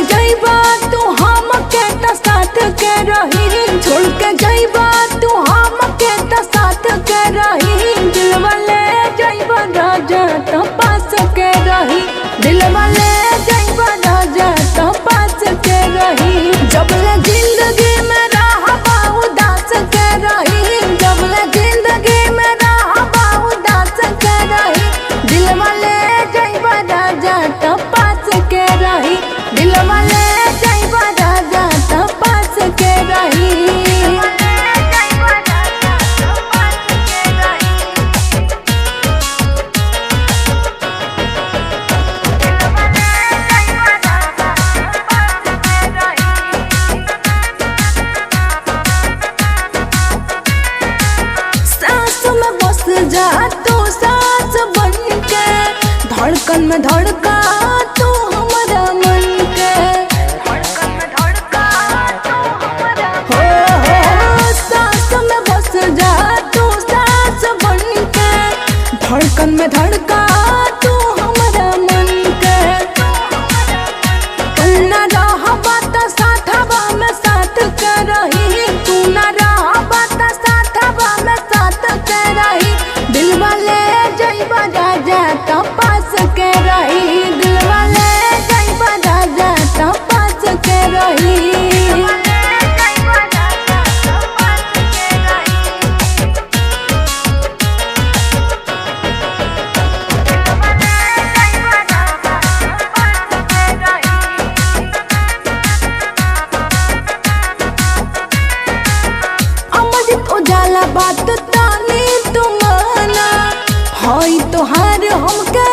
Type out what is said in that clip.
जइबा तू हमके त साथ के रही, छोड़ के जइबा तू हमके त साथ के रही। दिलवा ले जइबा राजा त पास के रही, दिलवा ले जइबा राजा त पास के रही। जबले जिंदगी में रहबा उदास के रही, जबले जिंदगी में रहबा उदास के रही। दिलवा ले जइबा राजा त पास के रही, दिलवा ले जइबा राजा त पास के रही। सांस में बस जा तू सांस बन के, धड़कन में धड़का तू हमारा मन के। हो सांस में बस जा तू सांस बन के, धड़कन में धड़का तू हमारा मन के। तू न रहबा त साथवा में साथ के रही, तू न रहबा त साथवा में साथ के रही। दिलवा ले जइबा राजा त पास के रही, दिलवा ले जइबा राजा त पास के रही। अमृत उजाला बात तानी तू माना, हई तोहार हमके